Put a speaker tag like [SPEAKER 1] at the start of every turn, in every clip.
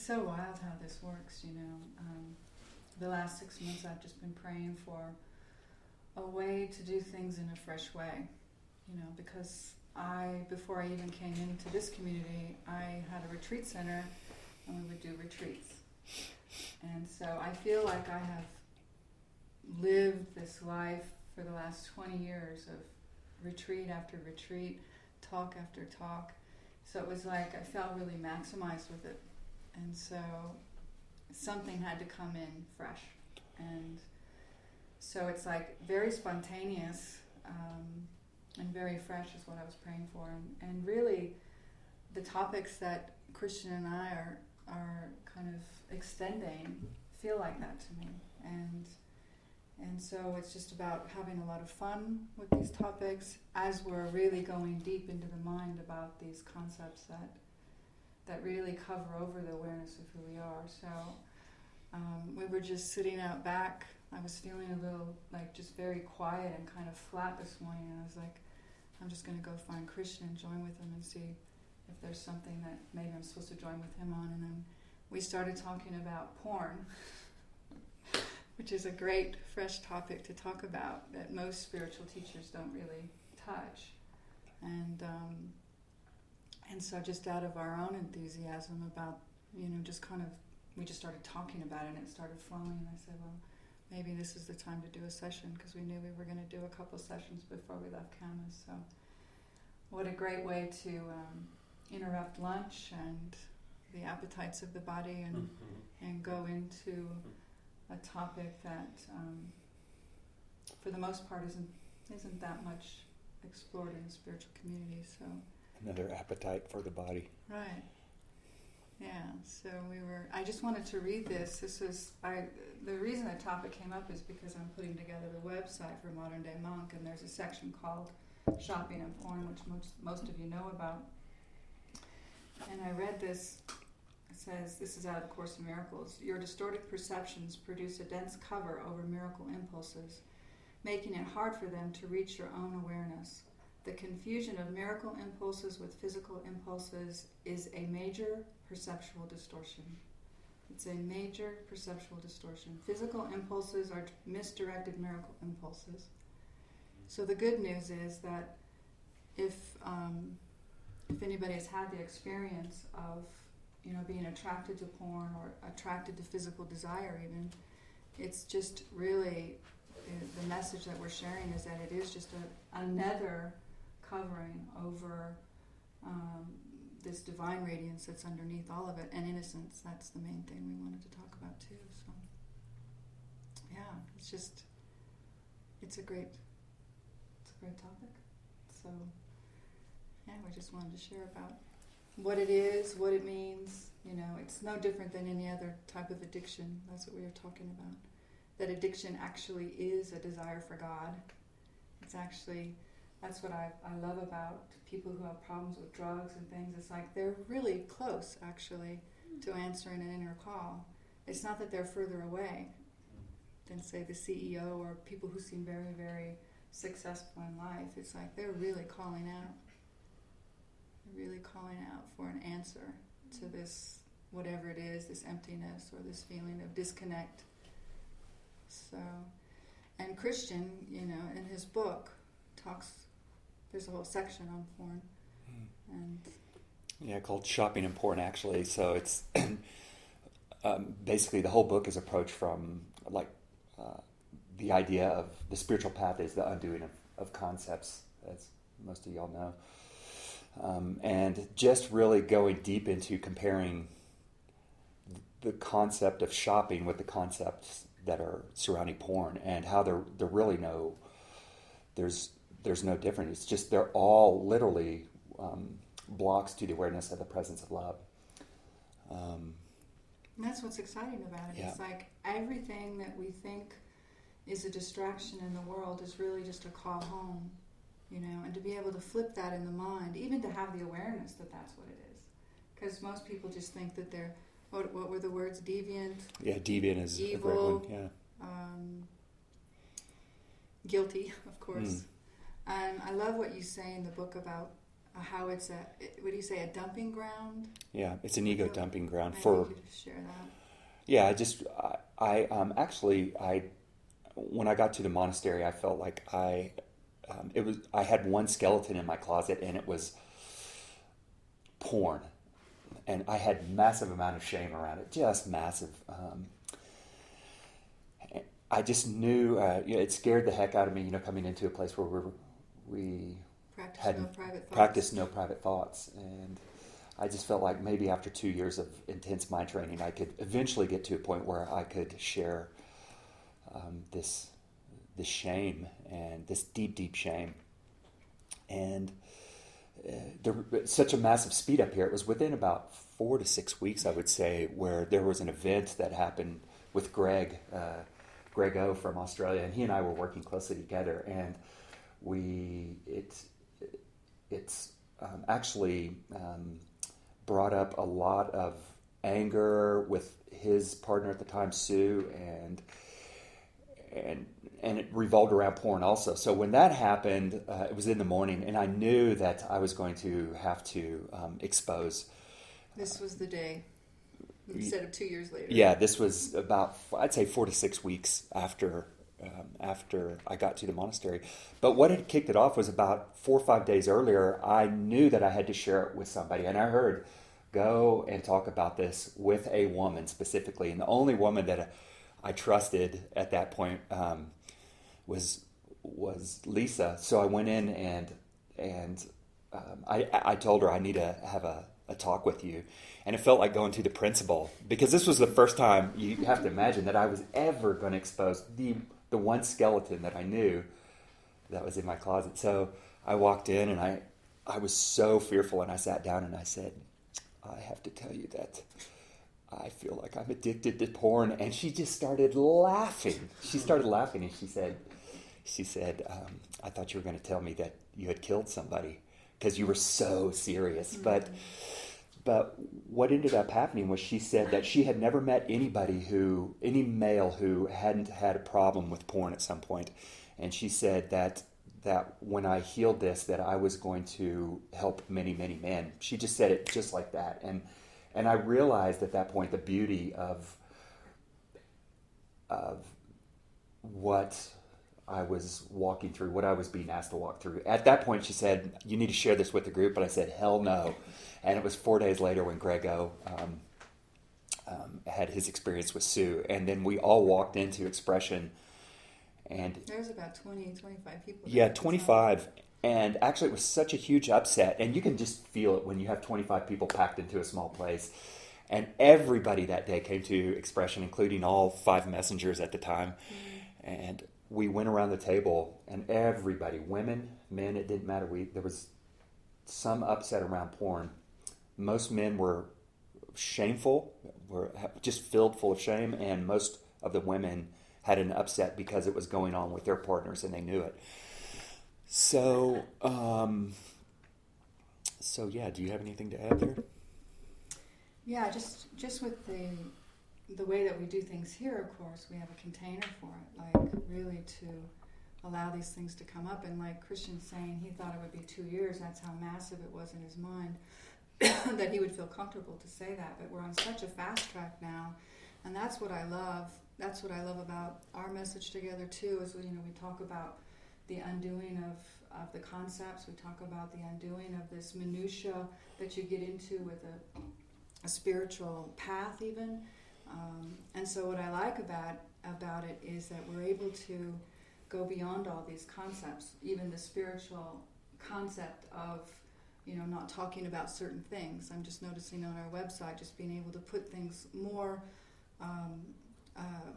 [SPEAKER 1] so wild how this works, you know. The last 6 months I've just been praying for a way to do things in a fresh way, you know, because before I even came into this community, I had a retreat center and we would do retreats. And so I feel like I have lived this life for the last 20 years of retreat after retreat, talk after talk. So it was like I felt really maximized with it. And so something had to come in fresh. And so it's like very spontaneous and very fresh is what I was praying for. And really the topics that Christian and I are kind of extending feel like that to me. And so it's just about having a lot of fun with these topics as we're really going deep into the mind about these concepts that really cover over the awareness of who we are. So we were just sitting out back. I was feeling a little like just very quiet and kind of flat this morning, and I was like, I'm just going to go find Christian and join with him and see if there's something that maybe I'm supposed to join with him on. And then we started talking about porn, which is a great fresh topic to talk about that most spiritual teachers don't really touch. And so just out of our own enthusiasm about, you know, just kind of, we just started talking about it and it started flowing, and I said, well, maybe this is the time to do a session, because we knew we were going to do a couple sessions before we left Camas. So what a great way to interrupt lunch and the appetites of the body and go into a topic that for the most part isn't that much explored in the spiritual community. So
[SPEAKER 2] another appetite for the body.
[SPEAKER 1] Right. Yeah, so I just wanted to read this. The reason the topic came up is because I'm putting together the website for Modern Day Monk, and there's a section called Shopping and Porn, which most of you know about. And I read this. It says, this is out of the Course in Miracles, your distorted perceptions produce a dense cover over miracle impulses, making it hard for them to reach your own awareness. The confusion of miracle impulses with physical impulses is a major perceptual distortion. It's a major perceptual distortion. Physical impulses are misdirected miracle impulses. So the good news is that if anybody has had the experience of, you know, being attracted to porn or attracted to physical desire even, it's just really, the message that we're sharing is that it is just another covering over this divine radiance that's underneath all of it, and innocence. That's the main thing we wanted to talk about too. So yeah, it's a great topic. So yeah, we just wanted to share about what it is, what it means. You know, it's no different than any other type of addiction. That's what we were talking about. That addiction actually is a desire for God. It's actually, that's what I love about people who have problems with drugs and things. It's like they're really close, actually, to answering an inner call. It's not that they're further away than, say, the CEO or people who seem very, very successful in life. It's like they're really calling out. They're really calling out for an answer to this, whatever it is, this emptiness or this feeling of disconnect. So, and Christian, you know, in his book there's a whole section on porn. And
[SPEAKER 2] yeah, called Shopping and Porn, actually. So it's basically the whole book is approached from the idea of the spiritual path is the undoing of concepts, as most of y'all know. And just really going deep into comparing the concept of shopping with the concepts that are surrounding porn, and how they're really there's no difference. It's just they're all literally blocks to the awareness of the presence of love.
[SPEAKER 1] And that's what's exciting about it.
[SPEAKER 2] Yeah.
[SPEAKER 1] It's like everything that we think is a distraction in the world is really just a call home, you know, and to be able to flip that in the mind, even to have the awareness that that's what it is. Because most people just think that they're, what were the words, deviant?
[SPEAKER 2] Yeah, deviant is
[SPEAKER 1] evil,
[SPEAKER 2] a great one, yeah.
[SPEAKER 1] Guilty, of course. And I love what you say in the book about how it's what do you say, a dumping ground?
[SPEAKER 2] Yeah, it's an ego dumping ground
[SPEAKER 1] Maybe
[SPEAKER 2] for.
[SPEAKER 1] you could share that.
[SPEAKER 2] Yeah, I actually when I got to the monastery, I felt like I had one skeleton in my closet, and it was porn, and I had massive amount of shame around it, just massive. I just knew it scared the heck out of me, coming into a place where we practiced no private thoughts, and I just felt like maybe after 2 years of intense mind training, I could eventually get to a point where I could share this shame, and this deep, deep shame. And such a massive speed up here. It was within about 4 to 6 weeks, I would say, where there was an event that happened with Greg O from Australia, and he and I were working closely together, and it's actually brought up a lot of anger with his partner at the time, Sue, and it revolved around porn also. So when that happened, it was in the morning, and I knew that I was going to have to expose.
[SPEAKER 1] This was the day, instead of 2 years later.
[SPEAKER 2] Yeah, this was about, I'd say, 4 to 6 weeks after I got to the monastery. But what had kicked it off was about 4 or 5 days earlier, I knew that I had to share it with somebody, and I heard, go and talk about this with a woman specifically, and the only woman that I trusted at that point was Lisa. So I went in and I told her, I need to have a talk with you. And it felt like going to the principal, because this was the first time, you have to imagine, that I was ever going to expose the one skeleton that I knew that was in my closet. So I walked in, and I was so fearful, and I sat down and I said, I have to tell you that I feel like I'm addicted to porn. And she just started laughing. She started laughing, and she said, I thought you were going to tell me that you had killed somebody because you were so serious.
[SPEAKER 1] Mm-hmm.
[SPEAKER 2] But what ended up happening was, she said that she had never met any male who hadn't had a problem with porn at some point. And she said that when I healed this, that I was going to help many, many men. She just said it just like that. And I realized at that point the beauty of what I was walking through, what I was being asked to walk through. At that point, she said, you need to share this with the group. But I said, hell no. And it was 4 days later when Greg O had his experience with Sue. And then we all walked into Expression. And
[SPEAKER 1] there was about 20, 25 people.
[SPEAKER 2] Yeah, 25. And actually, it was such a huge upset. And you can just feel it when you have 25 people packed into a small place. And everybody that day came to Expression, including all 5 messengers at the time. Mm-hmm. And we went around the table, and everybody, women, men, it didn't matter. There was some upset around porn. Most men were shameful, were just filled full of shame, and most of the women had an upset because it was going on with their partners, and they knew it. So, yeah, do you have anything to add there?
[SPEAKER 1] Yeah, just with the way that we do things here, of course, we have a container for it, like really to allow these things to come up. And like Christian's saying, he thought it would be 2 years. That's how massive it was in his mind that he would feel comfortable to say that. But we're on such a fast track now, and that's what I love. That's what I love about our message together too. Is we talk about the undoing of the concepts. We talk about the undoing of this minutia that you get into with a spiritual path, even. And so what I like about it is that we're able to go beyond all these concepts, even the spiritual concept of, not talking about certain things. I'm just noticing on our website, just being able to put things more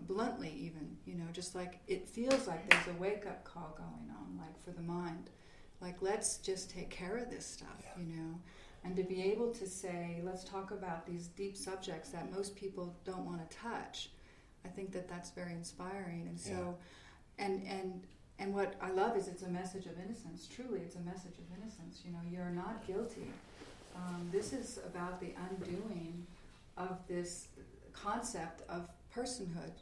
[SPEAKER 1] bluntly even, just like it feels like there's a wake-up call going on, like for the mind. Like, let's just take care of this stuff, And to be able to say, let's talk about these deep subjects that most people don't want to touch, I think that that's very inspiring. And so, and what I love is it's a message of innocence. Truly, it's a message of innocence. You're not guilty. This is about the undoing of this concept of personhood,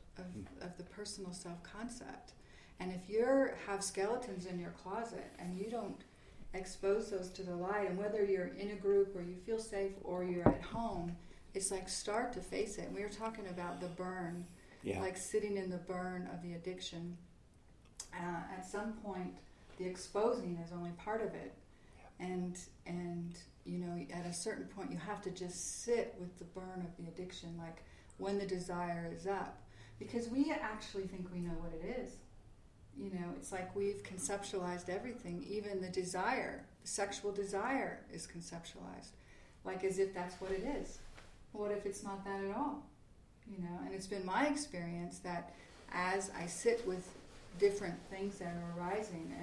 [SPEAKER 1] of the personal self-concept. And if you have skeletons in your closet and you don't, expose those to the light. And whether you're in a group or you feel safe or you're at home, it's like start to face it. And we were talking about the burn, like sitting in the burn of the addiction. At some point, the exposing is only part of it. And you know, at a certain point, you have to just sit with the burn of the addiction, like when the desire is up. Because we actually think we know what it is. You know, it's like we've conceptualized everything. Even the desire, the sexual desire is conceptualized, like as if that's what it is. What if it's not that at all? You know, and it's been my experience that as I sit with different things that are arising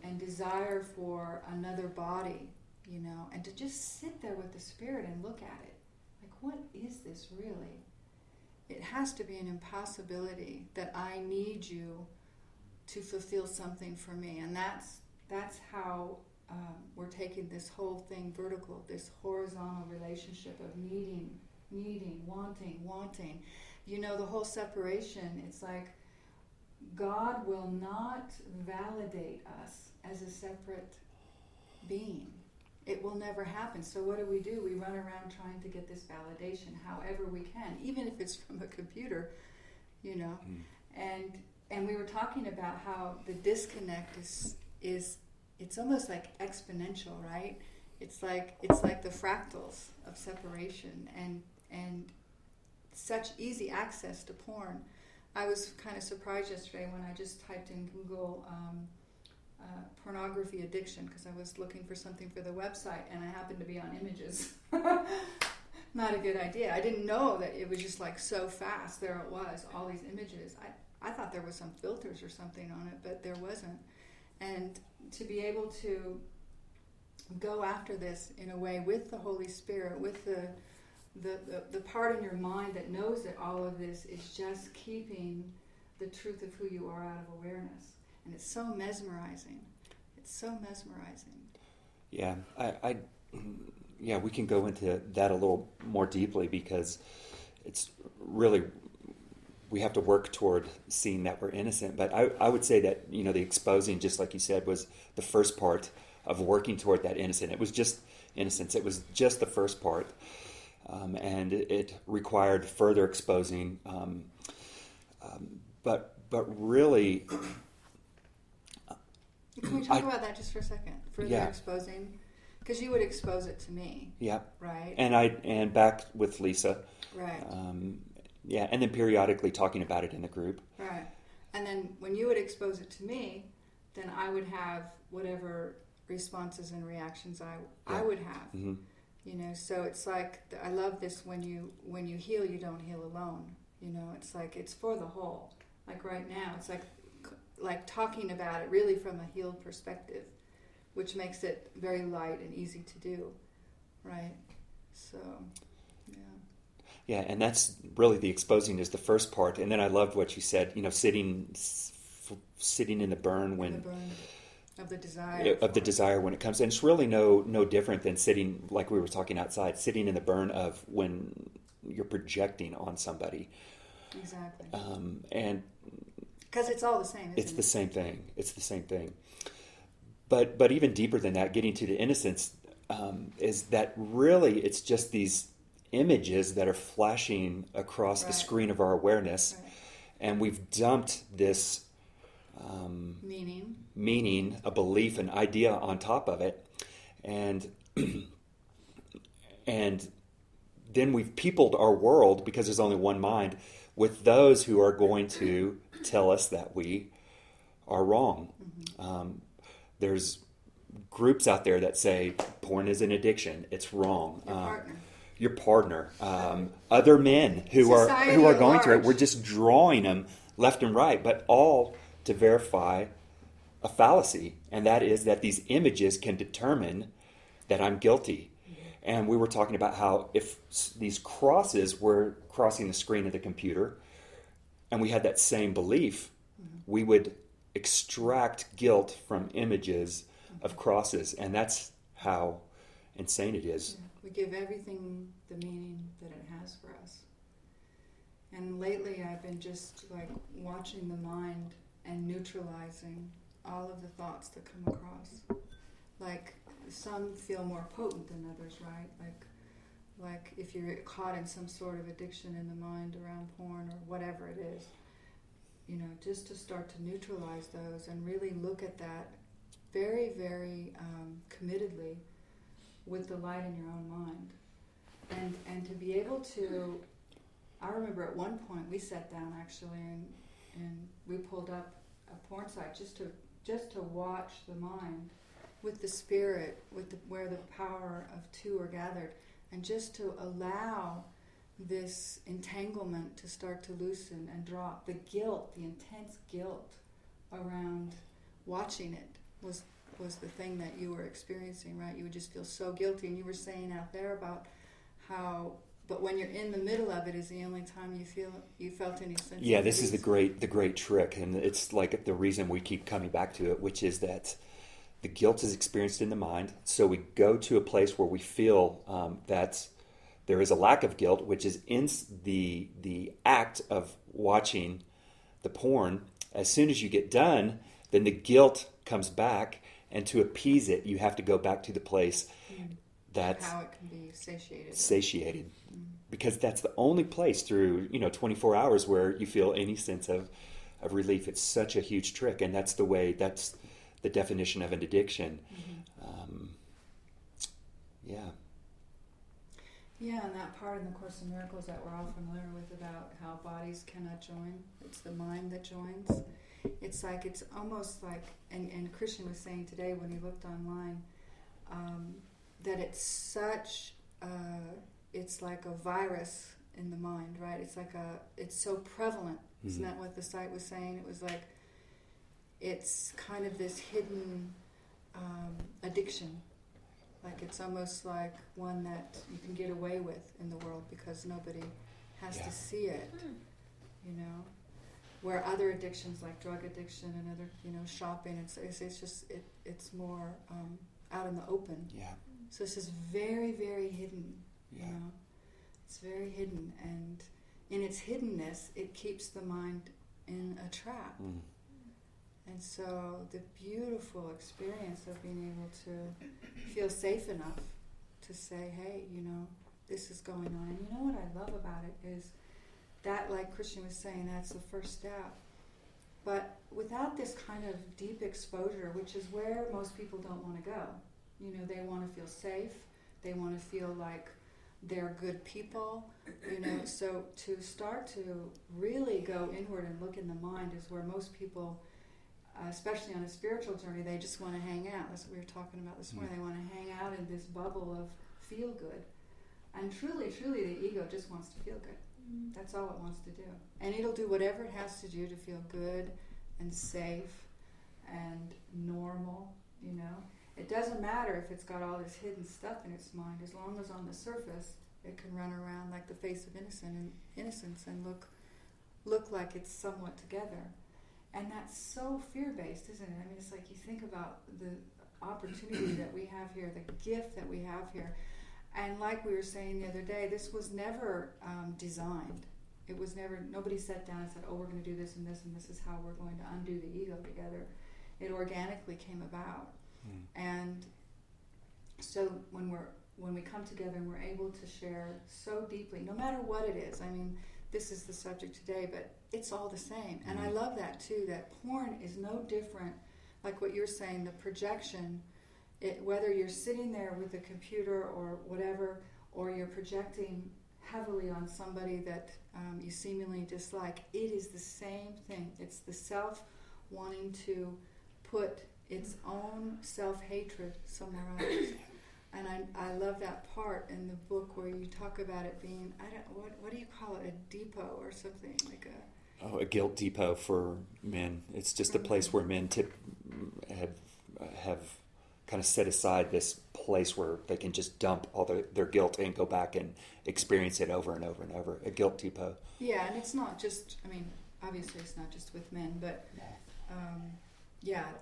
[SPEAKER 1] and desire for another body, you know, and to just sit there with the spirit and look at it. Like, what is this really? It has to be an impossibility that I need you to fulfill something for me. And that's how we're taking this whole thing vertical, this horizontal relationship of needing, wanting. You know, the whole separation, it's like God will not validate us as a separate being. It will never happen. So what do? We run around trying to get this validation however we can, even if it's from a computer, you know. And we were talking about how the disconnect is it's almost like exponential, right? It's like the fractals of separation and such easy access to porn. I was kind of surprised yesterday when I just typed in Google pornography addiction because I was looking for something for the website and I happened to be on images. Not a good idea. I didn't know that it was just like so fast. There it was, all these images. I thought there was some filters or something on it, but there wasn't. And to be able to go after this in a way with the Holy Spirit, with the part in your mind that knows that all of this is just keeping the truth of who you are out of awareness. And it's so mesmerizing. It's so mesmerizing.
[SPEAKER 2] Yeah, yeah, we can go into that a little more deeply because it's really, we have to work toward seeing that we're innocent. But I would say that, you know, the exposing, just like you said, was the first part of working toward that innocence. It was just innocence. It was just the first part. And it required further exposing. But really...
[SPEAKER 1] Can we talk about that just for a second? Further exposing? Because you would expose it to me. Yeah. Right?
[SPEAKER 2] And back with Lisa.
[SPEAKER 1] Right.
[SPEAKER 2] Yeah, and then periodically talking about it in the group.
[SPEAKER 1] Right. And then when you would expose it to me, then I would have whatever responses and reactions I would have. Mm-hmm. You know, so it's like, I love this, when you heal, you don't heal alone. You know, it's like, it's for the whole. Like right now, it's like talking about it really from a healed perspective, which makes it very light and easy to do, right? So, yeah.
[SPEAKER 2] Yeah, and that's really the exposing is the first part. And then I loved what you said, you know, sitting in the burn when...
[SPEAKER 1] The burn of the desire.
[SPEAKER 2] Of the desire when it comes. And it's really no different than sitting, like we were talking outside, sitting in the burn of when you're projecting on somebody.
[SPEAKER 1] Exactly.
[SPEAKER 2] And...
[SPEAKER 1] Because it's all the same, isn't it?
[SPEAKER 2] It's the same thing. It's the same thing. But even deeper than that, getting to the innocence, is that really it's just these images that are flashing across the screen of our awareness. Right. And we've dumped this meaning, a belief, an idea on top of it. And then we've peopled our world, because there's only one mind, with those who are going to tell us that we are wrong. Mm-hmm. There's groups out there that say porn is an addiction. It's wrong. Your partner. Other men who are going through it. We're just drawing them left and right, but all to verify a fallacy, and that is that these images can determine that I'm guilty. And we were talking about how if these crosses were crossing the screen of the computer, and we had that same belief, we would extract guilt from images of crosses. And that's how insane it is.
[SPEAKER 1] Yeah. We give everything the meaning that it has for us. And lately I've been just like watching the mind and neutralizing all of the thoughts that come across. like some feel more potent than others, right? Like if you're caught in some sort of addiction in the mind around porn or whatever it is, you know, just to start to neutralize those and really look at that very, very committedly with the light in your own mind. And to be able to, I remember at one point we sat down actually and we pulled up a porn site just to watch the mind with the spirit, where the power of two are gathered, and just to allow this entanglement to start to loosen and drop. The guilt, the intense guilt around watching it was the thing that you were experiencing, right? You would just feel so guilty, and you were saying out there about how, but when you're in the middle of it is the only time you felt any sense.
[SPEAKER 2] Yeah, this is the great trick, and it's like the reason we keep coming back to it, which is that the guilt is experienced in the mind. So we go to a place where we feel that there is a lack of guilt, which is in the act of watching the porn. As soon as you get done, then the guilt comes back, and to appease it, you have to go back to the place that's
[SPEAKER 1] how it can be
[SPEAKER 2] satiated. Because that's the only place through 24 hours where you feel any sense of relief. It's such a huge trick, and that's the definition of an addiction.
[SPEAKER 1] Yeah, and that part in the Course in Miracles that we're all familiar with about how bodies cannot join. It's the mind that joins. It's almost like, and Christian was saying today when he looked online, that it's such, it's like a virus in the mind, right? It's so prevalent. Mm-hmm. Isn't that what the site was saying? It was like, it's kind of this hidden addiction. Like it's almost like one that you can get away with in the world because nobody has to see it, Where other addictions like drug addiction and other, shopping, it's more out in the open.
[SPEAKER 2] Yeah.
[SPEAKER 1] So it's just very, very hidden, It's very hidden, and in its hiddenness, it keeps the mind in a trap. Mm. And so the beautiful experience of being able to feel safe enough to say, hey, this is going on. And you know what I love about it is that, like Christian was saying, that's the first step. But without this kind of deep exposure, which is where most people don't want to go. They want to feel safe. They want to feel like they're good people. So to start to really go inward and look in the mind is where most people, especially on a spiritual journey, they just want to hang out. That's what we were talking about this morning. They want to hang out in this bubble of feel good. And truly, truly, the ego just wants to feel good. That's all it wants to do. And it'll do whatever it has to do to feel good and safe and normal, It doesn't matter if it's got all this hidden stuff in its mind, as long as on the surface it can run around like the face of innocence and look like it's somewhat together. And that's so fear-based, isn't it? I mean, it's like you think about the opportunity that we have here, the gift that we have here. And like we were saying the other day, this was never designed. It was never, nobody sat down and said, oh, we're going to do this, and this is how we're going to undo the ego together. It organically came about. And so when we come together and we're able to share so deeply, no matter what it is, I mean, this is the subject today, but it's all the same. And I love that too, that porn is no different, like what you're saying, the projection, whether you're sitting there with a computer or whatever, or you're projecting heavily on somebody that you seemingly dislike, it is the same thing. It's the self wanting to put its own self-hatred somewhere else. And I love that part in the book where you talk about it being, what do you call it, a depot or something like
[SPEAKER 2] a guilt depot for men. It's just a place where men have kind of set aside this place where they can just dump all their guilt and go back and experience it over and over and over. A guilt depot. Yeah,
[SPEAKER 1] and it's not just, obviously it's not just with men, but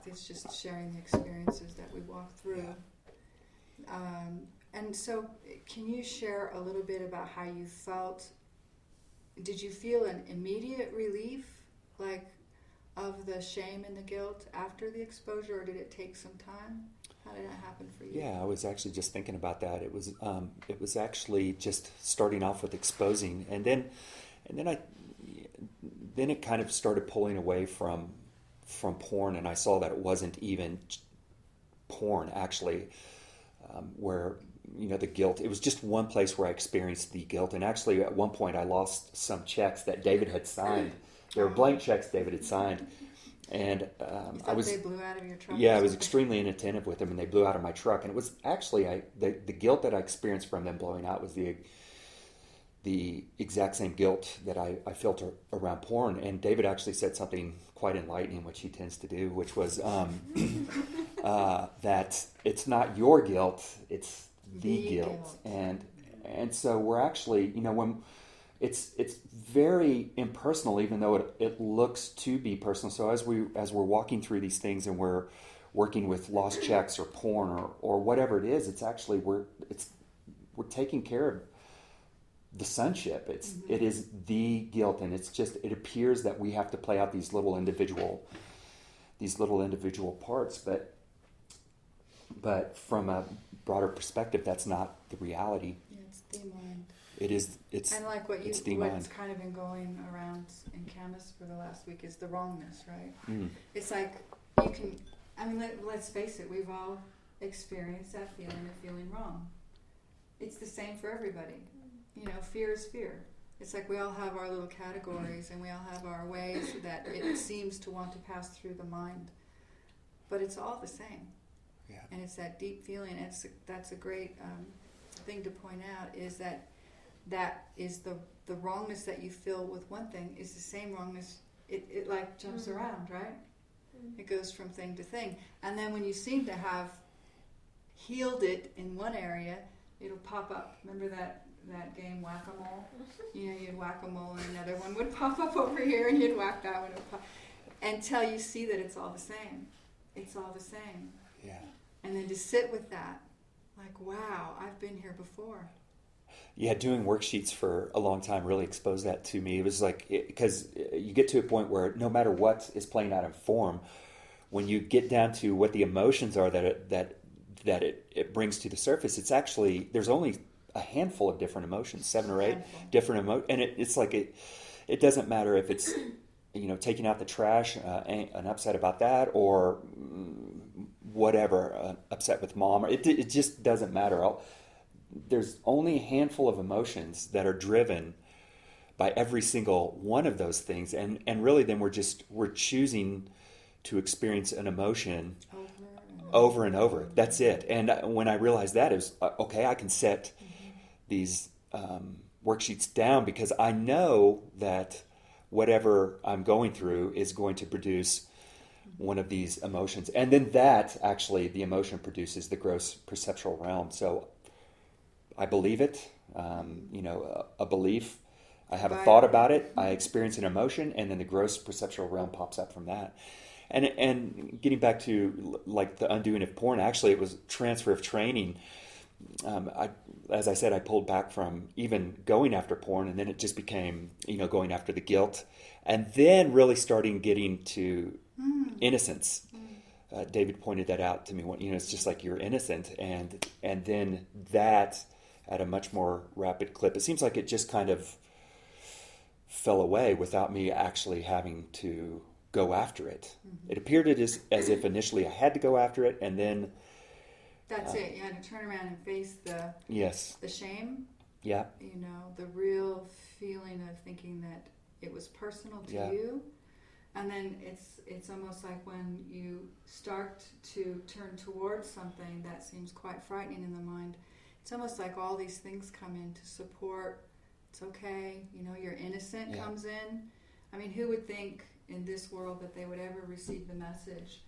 [SPEAKER 1] it's just sharing the experiences that we walk through. And so can you share a little bit about how you felt? Did you feel an immediate relief, like of the shame and the guilt after the exposure, or did it take some time? How did that happen for you?
[SPEAKER 2] Yeah, I was actually just thinking about that. It was actually just starting off with exposing, and then it kind of started pulling away from porn, and I saw that it wasn't even porn actually, where the guilt. It was just one place where I experienced the guilt, and actually at one point I lost some checks that David had signed. They were blank checks David had signed. And
[SPEAKER 1] they blew out of your truck?
[SPEAKER 2] Yeah, I was extremely inattentive with them, and they blew out of my truck. And it was actually the guilt that I experienced from them blowing out was the exact same guilt that I felt around porn. And David actually said something quite enlightening, which he tends to do, which was that it's not your guilt, it's the guilt. And so we're actually, when it's very impersonal, even though it looks to be personal. So as we're walking through these things and we're working with lost checks or porn or whatever it is, it's actually we're taking care of the sonship. It is the guilt, and it appears that we have to play out these little individual parts, but from a broader perspective, that's not the reality.
[SPEAKER 1] Yeah, it's the mind.
[SPEAKER 2] It's
[SPEAKER 1] and like
[SPEAKER 2] it's the
[SPEAKER 1] what's
[SPEAKER 2] mind.
[SPEAKER 1] kind of been going around in Canvas for the last week is the wrongness, right? It's like you can. Let's face it. We've all experienced that feeling of feeling wrong. It's the same for everybody. Fear is fear. It's like we all have our little categories, and we all have our ways that it seems to want to pass through the mind, but it's all the same.
[SPEAKER 2] Yeah.
[SPEAKER 1] And it's that deep feeling. And that's a great thing to point out, is that is the wrongness that you feel with one thing is the same wrongness. It like jumps around, right? It goes from thing to thing. And then when you seem to have healed it in one area, it'll pop up. Remember that game Whack-A-Mole? You'd whack-a-mole and another one would pop up over here, and you'd whack that one until you see that it's all the same. It's all the same.
[SPEAKER 2] Yeah.
[SPEAKER 1] And then to sit with that, like, wow, I've been here before.
[SPEAKER 2] Yeah, doing worksheets for a long time really exposed that to me. It was like, because you get to a point where no matter what is playing out in form, when you get down to what the emotions are that it brings to the surface, it's actually, there's only a handful of different emotions, 7 or 8 different emotions. And it's like, it doesn't matter if it's, taking out the trash, an upset about that, or whatever, upset with mom. It just doesn't matter. There's only a handful of emotions that are driven by every single one of those things, and really then we're choosing to experience an emotion over and over. That's it. And when I realized that, it was okay, I can set these worksheets down, because I know that whatever I'm going through is going to produce one of these emotions, and then that actually, the emotion produces the gross perceptual realm. So I believe it, a belief. I have a thought about it. I experience an emotion, and then the gross perceptual realm pops up from that. And getting back to like the undoing of porn, actually, it was transfer of training. As I said, I pulled back from even going after porn, and then it just became, going after the guilt, and then really starting getting to innocence. David pointed that out to me. It's just like you're innocent, and then that at a much more rapid clip. It seems like it just kind of fell away without me actually having to go after it. It appeared as if initially I had to go after it, and then
[SPEAKER 1] that's it. You had to turn around and face the shame.
[SPEAKER 2] Yeah.
[SPEAKER 1] The real feeling of thinking that it was personal to you. And then it's almost like when you start to turn towards something that seems quite frightening in the mind, it's almost like all these things come in to support. It's okay, you're innocent comes in. I mean, who would think in this world that they would ever receive the message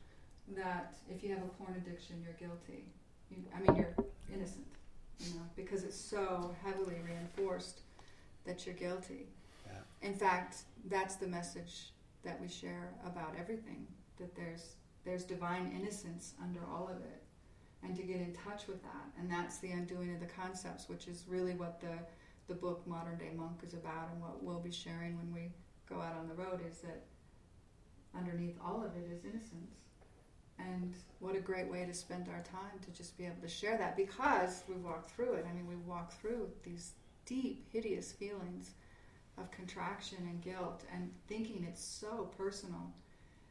[SPEAKER 1] that if you have a porn addiction, you're guilty? You're innocent, because it's so heavily reinforced that you're guilty. Yeah. In fact, that's the message that we share about everything, that there's divine innocence under all of it, and to get in touch with that. And that's the undoing of the concepts, which is really what the book Modern Day Monk is about, and what we'll be sharing when we go out on the road, is that underneath all of it is innocence. And what a great way to spend our time, to just be able to share that, because we walk through it. I mean, we walk through these deep, hideous feelings of contraction and guilt and thinking it's so personal.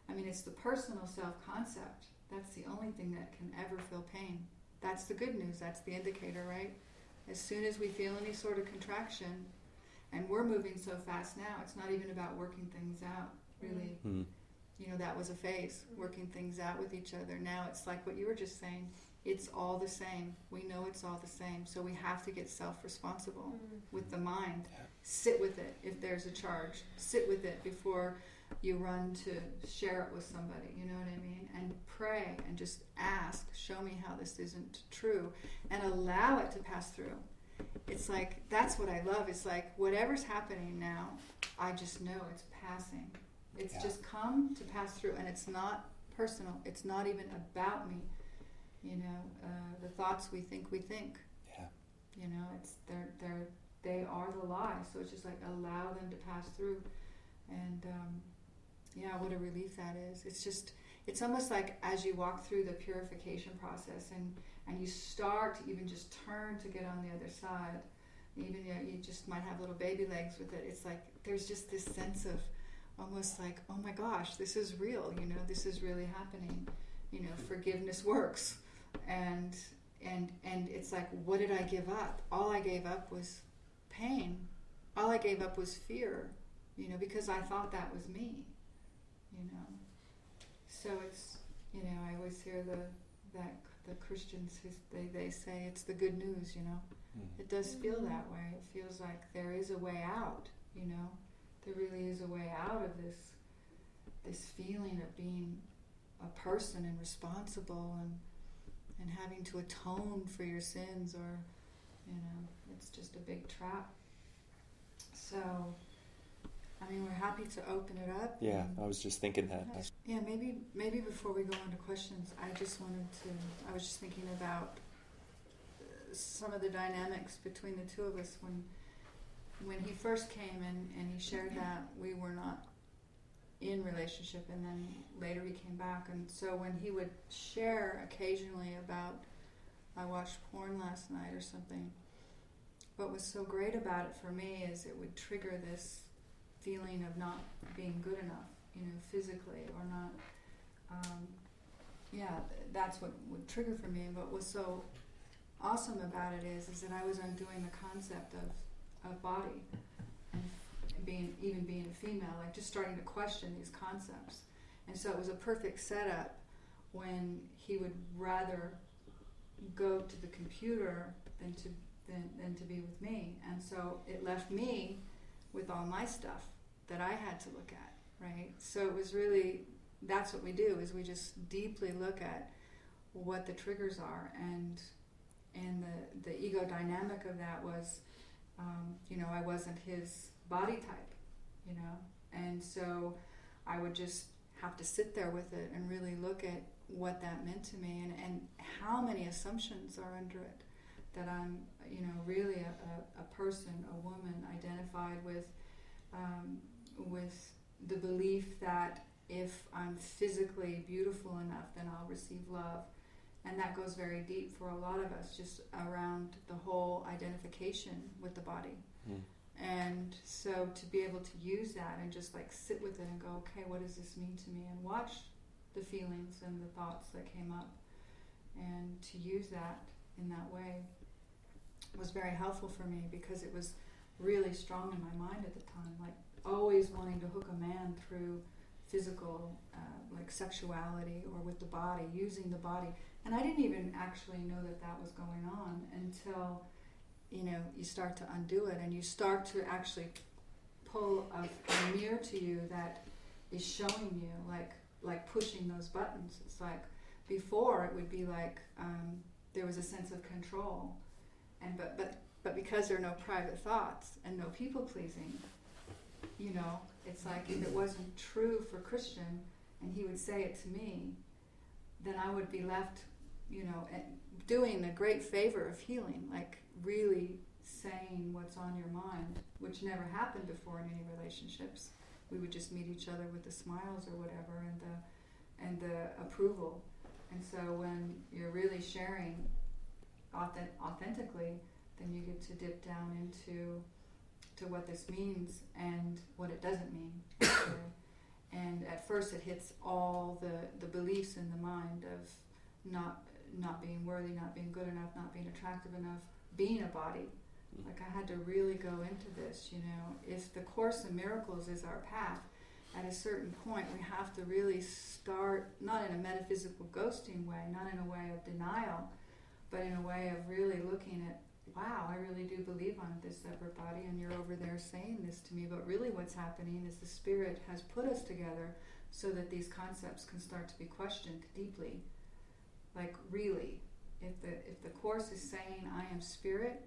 [SPEAKER 1] I mean, it's the personal self-concept. That's the only thing that can ever feel pain. That's the good news. That's the indicator, right? As soon as we feel any sort of contraction, and we're moving so fast now, it's not even about working things out, really.
[SPEAKER 2] Mm-hmm.
[SPEAKER 1] You know, that was a phase, working things out with each other. Now it's like what you were just saying. It's all the same. We know it's all the same. So we have to get self-responsible with the mind.
[SPEAKER 2] Yeah.
[SPEAKER 1] Sit with it if there's a charge. Sit with it before you run to share it with somebody. You know what I mean? And pray and just ask, show me how this isn't true. And allow it to pass through. It's like, that's what I love. It's like, whatever's happening now, I just know it's passing. It's just come to pass through, and it's not personal. It's not even about me. You know, the thoughts we think.
[SPEAKER 2] Yeah.
[SPEAKER 1] You know, they are the lie. So it's just like, allow them to pass through, and what a relief that is. It's almost like as you walk through the purification process, and you start to even just turn to get on the other side. Even you just might have little baby legs with it. It's like there's just this sense of almost like, oh my gosh, this is real, you know, this is really happening, you know, forgiveness works. And it's like, what did I give up? All I gave up was pain. All I gave up was fear, you know, because I thought that was me, you know. So it's, you know, I always hear the Christians, they say it's the good news, you know. It does feel that way. It feels like there is a way out, you know. There really is a way out of this feeling of being a person and responsible and having to atone for your sins, or, you know, it's just a big trap. So, I mean, we're happy to open it up.
[SPEAKER 2] Yeah, I was just thinking that.
[SPEAKER 1] Yeah, maybe before we go on to questions, I was just thinking about some of the dynamics between the two of us when he first came and he shared that we were not in relationship, and then later he came back. And so when he would share occasionally about, I watched porn last night or something, what was so great about it for me is it would trigger this feeling of not being good enough, you know, physically, or not, that's what would trigger for me. But what was so awesome about it is that I was undoing the concept of body, and being a female, like just starting to question these concepts. And so it was a perfect setup when he would rather go to the computer than to be with me. And so it left me with all my stuff that I had to look at, right? So it was really, that's what we do, is we just deeply look at what the triggers are, and the ego dynamic of that was, you know, I wasn't his body type, you know, and so I would just have to sit there with it and really look at what that meant to me, and how many assumptions are under it, that I'm, you know, really a person, a woman identified with the belief that if I'm physically beautiful enough, then I'll receive love. And that goes very deep for a lot of us, just around the whole identification with the body. And so to be able to use that and just like sit with it and go, okay, what does this mean to me? And watch the feelings and the thoughts that came up, and to use that in that way was very helpful for me, because it was really strong in my mind at the time, like always wanting to hook a man through physical, like sexuality, or with the body, using the body. And I didn't even actually know that was going on until, you know, you start to undo it, and you start to actually pull a mirror to you that is showing you, like pushing those buttons. It's like, before it would be like, there was a sense of control, and but because there are no private thoughts and no people pleasing, you know, it's like if it wasn't true for Christian and he would say it to me, then I would be left, you know, doing a great favor of healing, like really saying what's on your mind, which never happened before in any relationships. we would just meet each other with the smiles or whatever, and the approval. And so when you're really sharing authentically, then you get to dip down into what this means and what it doesn't mean. Okay? And at first it hits all the beliefs in the mind of not being worthy, not being good enough, not being attractive enough, being a body. Like I had to really go into this, you know. If the Course in Miracles is our path, at a certain point we have to really start, not in a metaphysical ghosting way, not in a way of denial, but in a way of really looking at, wow, I really do believe I'm this separate body, and you're over there saying this to me, but really what's happening is the Spirit has put us together so that these concepts can start to be questioned deeply. Like really, if the Course is saying I am Spirit,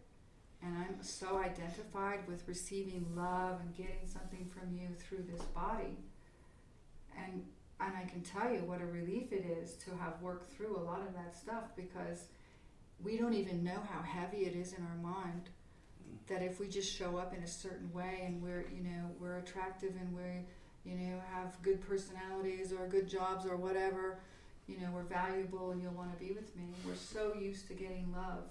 [SPEAKER 1] and I'm so identified with receiving love and getting something from you through this body, and I can tell you what a relief it is to have worked through a lot of that stuff, because we don't even know how heavy it is in our mind, that if we just show up in a certain way and we're attractive and we have good personalities or good jobs or whatever, we're valuable and you'll want to be with me. We're so used to getting love,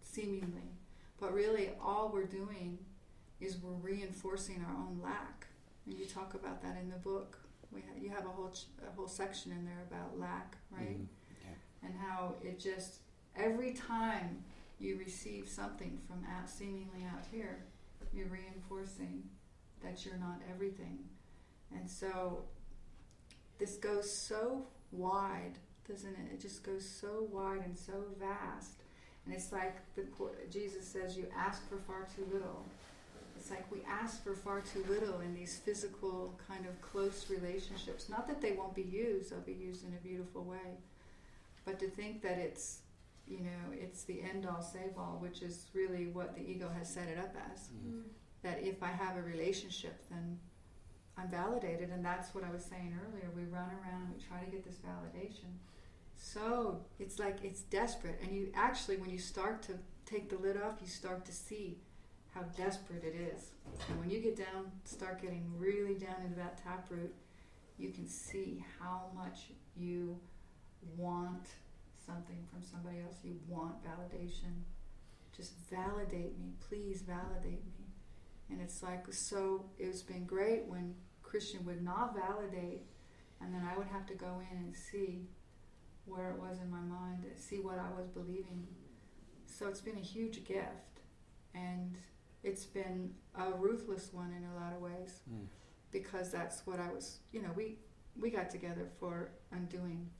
[SPEAKER 1] seemingly. But really all we're doing is we're reinforcing our own lack. And you talk about that in the book. You have a whole section in there about lack, right?
[SPEAKER 2] Mm-hmm. Yeah.
[SPEAKER 1] And how it just, every time you receive something from seemingly out here, you're reinforcing that you're not everything. And so this goes so wide, doesn't it? It just goes so wide and so vast. And it's like Jesus says, you ask for far too little. It's like we ask for far too little in these physical kind of close relationships. Not that they won't be used, they'll be used in a beautiful way. But to think that it's the end-all, save-all, which is really what the ego has set it up as. Mm-hmm. That if I have a relationship, then I'm validated. And that's what I was saying earlier. We run around and we try to get this validation. So it's like it's desperate. And you actually, when you start to take the lid off, you start to see how desperate it is. And when you get down, start getting really down into that taproot, you can see how much you want something from somebody else. You want validation. Just validate me. Please validate me. And it's like, so it's been great when Christian would not validate, and then I would have to go in and see where it was in my mind, see what I was believing. So it's been a huge gift, and it's been a ruthless one in a lot of ways, because that's what I was, we got together for undoing,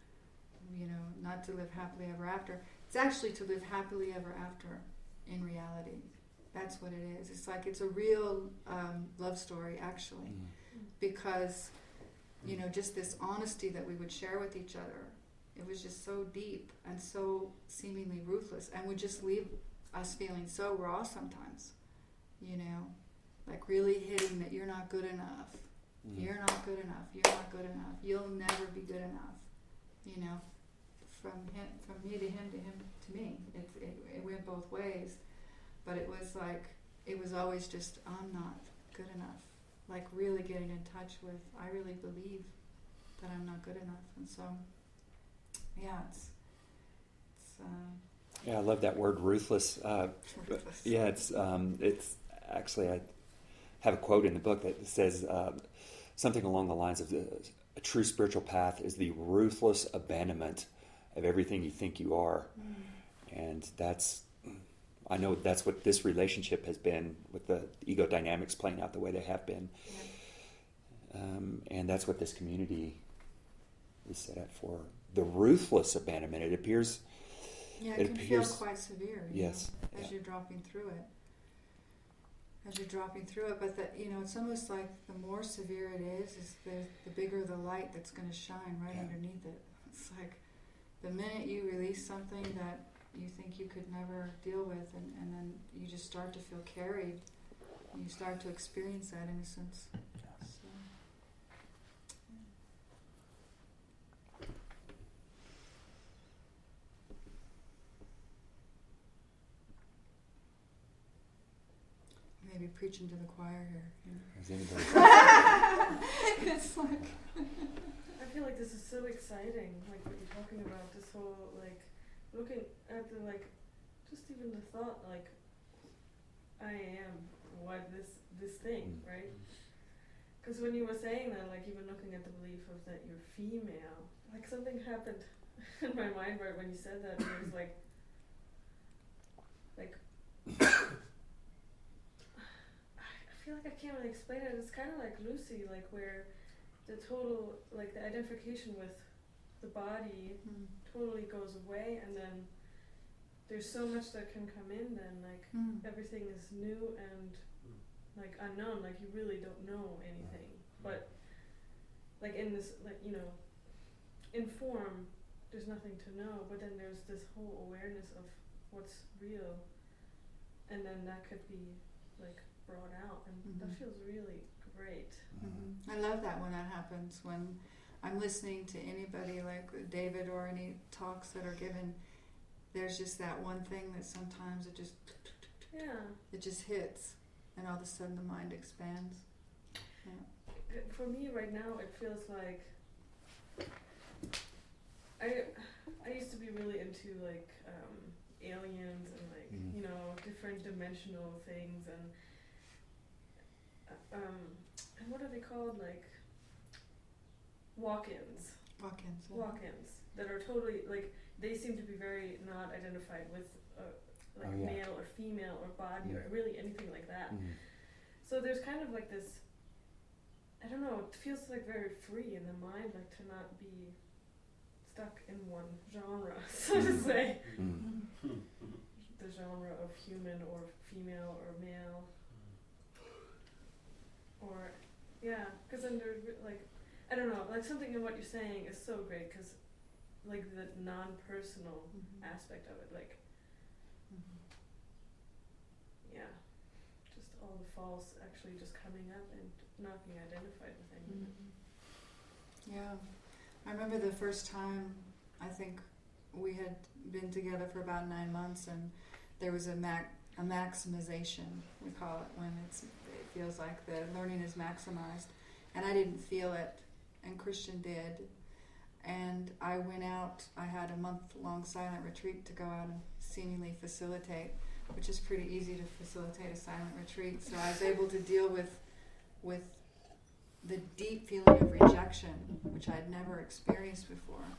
[SPEAKER 1] not to live happily ever after. It's actually to live happily ever after in reality. That's what it is. It's like it's a real love story, actually, because, just this honesty that we would share with each other, it was just so deep and so seemingly ruthless, and would just leave us feeling so raw sometimes, like really hitting that you're not good enough. You're not good enough. You're not good enough. You'll never be good enough. From me to him to him to me. It went both ways. But it was like, it was always just, I'm not good enough. Like really getting in touch with, I really believe that I'm not good enough. And so, yeah, it's
[SPEAKER 2] yeah, I love that word, ruthless.
[SPEAKER 1] ruthless.
[SPEAKER 2] Yeah, it's actually, I have a quote in the book that says something along the lines of a true spiritual path is the ruthless abandonment of everything you think you are. And I know that's what this relationship has been, with the ego dynamics playing out the way they have been. Yeah. And that's what this community is set up for. The ruthless abandonment. It appears...
[SPEAKER 1] Yeah, it can feel quite severe,
[SPEAKER 2] yes,
[SPEAKER 1] as you're dropping through it. But it's almost like the more severe it is the bigger the light that's going to shine right underneath it. It's like the minute you release something that you think you could never deal with, and then you just start to feel carried, and you start to experience that innocence. So, maybe preaching to the choir here.
[SPEAKER 2] Is anybody?
[SPEAKER 1] It's like
[SPEAKER 3] I feel like this is so exciting, like what you're talking about, this whole, like, looking at the, like, just even the thought, like, I am what this thing, right? Because when you were saying that, like, even looking at the belief of that you're female, like, something happened in my mind right when you said that, and it was like I feel like I can't really explain it. It's kind of like Lucy, like, where the total, like, the identification with the body totally goes away, and then there's so much that can come in then, like, everything is new and, like, unknown, like, you really don't know anything, but, like, in this, like, you know, in form, there's nothing to know, but then there's this whole awareness of what's real, and then that could be, like, brought out, and that feels really great.
[SPEAKER 1] I love that when that happens, when I'm listening to anybody like David or any talks that are given, there's just that one thing that sometimes it just hits, and all of a sudden the mind expands. Yeah.
[SPEAKER 3] For me right now, it feels like I used to be really into, like, aliens and, like, you know, different dimensional things, and what are they called, like, walk-ins that are totally, like, they seem to be very not identified with male or female or body or really anything like that. So there's kind of like this, I don't know, it feels like very free in the mind, like, to not be stuck in one genre, so to say. The genre of human or female or male. Or, because then there's, like, I don't know, like, something in what you're saying is so great, because, like, the non-personal aspect of it, like, just all the false actually just coming up and not being identified with any of it.
[SPEAKER 1] Yeah, I remember the first time, I think we had been together for about 9 months, and there was a maximization, we call it, when it feels like the learning is maximized, and I didn't feel it, and Christian did, and I went out. I had a month-long silent retreat to go out and seemingly facilitate, which is pretty easy to facilitate a silent retreat, so I was able to deal with the deep feeling of rejection, which I'd never experienced before,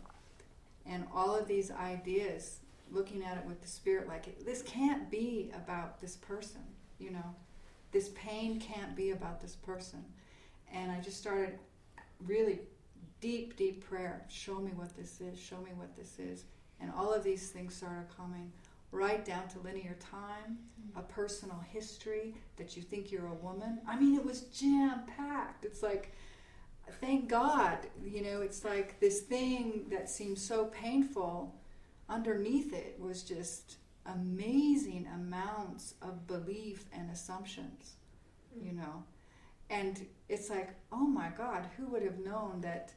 [SPEAKER 1] and all of these ideas, looking at it with the spirit, like, this can't be about this person, you know, this pain can't be about this person. And I just started really deep prayer. Show me what this is. Show me what this is. And all of these things started coming right down to linear time, a personal history, that you think you're a woman. I mean, it was jam-packed. It's like, thank God, you know, it's like this thing that seems so painful, underneath it was just amazing amounts of belief and assumptions, you know. And it's like, oh my God, who would have known that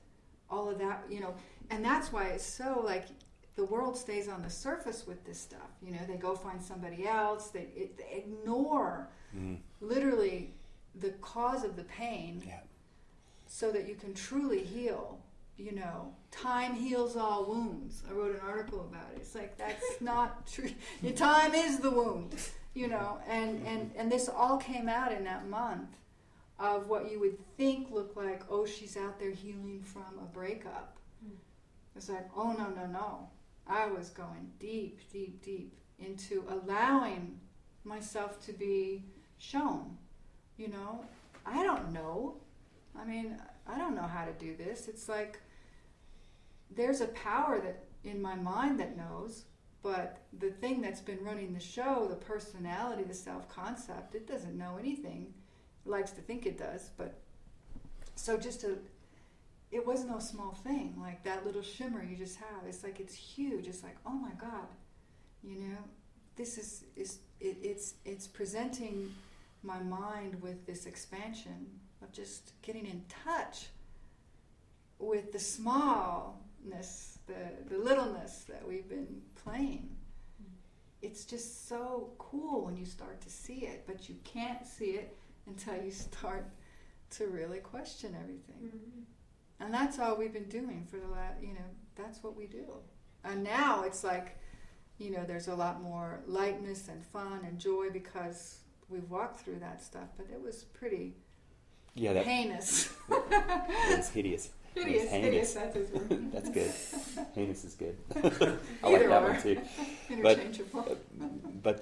[SPEAKER 1] all of that, you know. And that's why it's so, like, the world stays on the surface with this stuff, you know. They go find somebody else, they ignore literally the cause of the pain, so that you can truly heal. You know, time heals all wounds. I wrote an article about it. It's like, that's not true. Your time is the wound, you know. And this all came out in that month of what you would think looked like, oh, she's out there healing from a breakup. It's like, oh, no. I was going deep into allowing myself to be shown, you know. I don't know. I mean, I don't know how to do this. It's like, there's a power that in my mind that knows, but the thing that's been running the show, the personality, the self-concept, it doesn't know anything. It likes to think it does, but so it was no small thing, like that little shimmer you just have. It's like, it's huge. It's like, oh my God, you know, this it's presenting my mind with this expansion of just getting in touch with the smallness, the littleness that we've been playing. it's just so cool when you start to see it, but you can't see it until you start to really question everything.
[SPEAKER 3] Mm-hmm.
[SPEAKER 1] And that's all we've been doing for the last, that's what we do. And now it's like, there's a lot more lightness and fun and joy because we've walked through that stuff, but it was pretty heinous.
[SPEAKER 2] It's hideous.
[SPEAKER 1] Hideous, that's his word.
[SPEAKER 2] That's good. Heinous is good. I
[SPEAKER 1] Either
[SPEAKER 2] like that
[SPEAKER 1] or.
[SPEAKER 2] one too.
[SPEAKER 1] Interchangeable.
[SPEAKER 2] But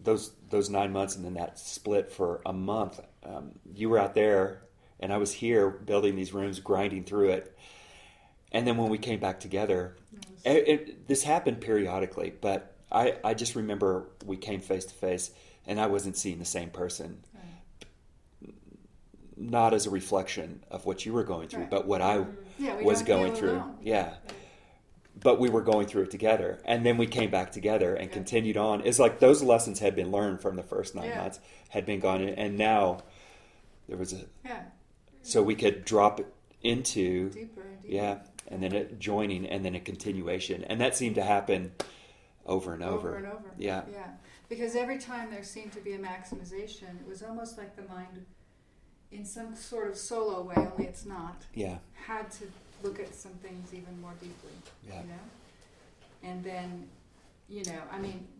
[SPEAKER 2] those 9 months and then that split for a month, you were out there and I was here building these rooms, grinding through it. And then when we came back together, this happened periodically, but I just remember we came face to face and I wasn't seeing the same person. Right. Not as a reflection of what you were going through, right. But what I was going through. Alone. Yeah. But we were going through it together. And then we came back together and continued on. It's like those lessons had been learned from the first 9 months, had been gone in, and now there was so we could drop it into
[SPEAKER 1] deeper.
[SPEAKER 2] And then it joining, and then a continuation, and that seemed to happen over and over.
[SPEAKER 1] And over.
[SPEAKER 2] Yeah.
[SPEAKER 1] Because every time there seemed to be a maximization, it was almost like the mind, in some sort of solo way, only it's not.
[SPEAKER 2] Yeah.
[SPEAKER 1] Had to look at some things even more deeply.
[SPEAKER 2] Yeah.
[SPEAKER 1] And then,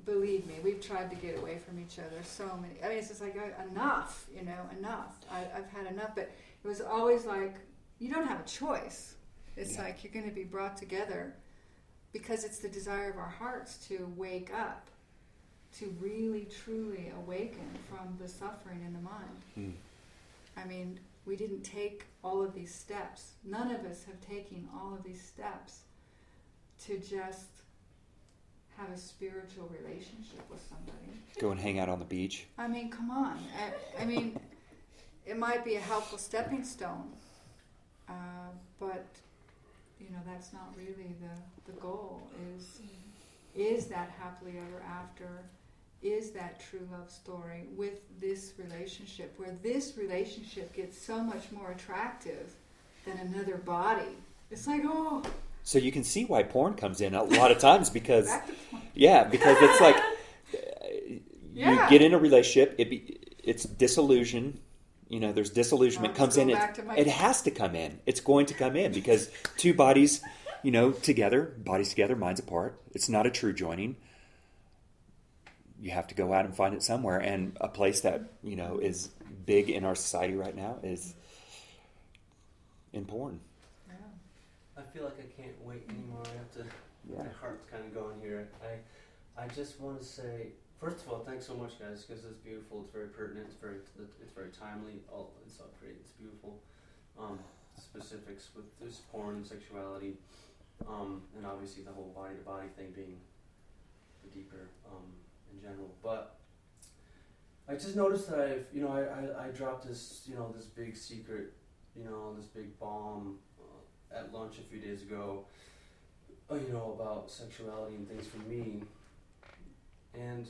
[SPEAKER 1] believe me, we've tried to get away from each other so many. I mean, it's just like enough. Enough. I've had enough, but it was always like you don't have a choice. It's like you're going to be brought together because it's the desire of our hearts to wake up, to really, truly awaken from the suffering in the mind.
[SPEAKER 2] Mm.
[SPEAKER 1] I mean, we didn't take all of these steps. None of us have taken all of these steps to just have a spiritual relationship with somebody.
[SPEAKER 2] Go and hang out on the beach.
[SPEAKER 1] I mean, come on. I mean, it might be a helpful stepping stone, but that's not really the goal. Is that happily ever after? Is that true love story with this relationship, where this relationship gets so much more attractive than another body? It's like, oh.
[SPEAKER 2] So you can see why porn comes in a lot of times because, because it's like you get in a relationship, it's disillusion. There's disillusionment comes in. It has to come in. It's going to come in because two bodies, together, bodies together, minds apart. It's not a true joining. You have to go out and find it somewhere. And a place that, is big in our society right now is in porn.
[SPEAKER 4] Yeah. I feel like I can't wait anymore. I have to, my heart's kind of going here. I just want to say, first of all, thanks so much, guys, because it's beautiful. It's very pertinent. It's very timely. It's great. It's beautiful. Specifics with this porn and sexuality, and obviously the whole body-to-body thing being the deeper in general. But I just noticed that I dropped this this big secret, this big bomb at lunch a few days ago. About sexuality and things for me, and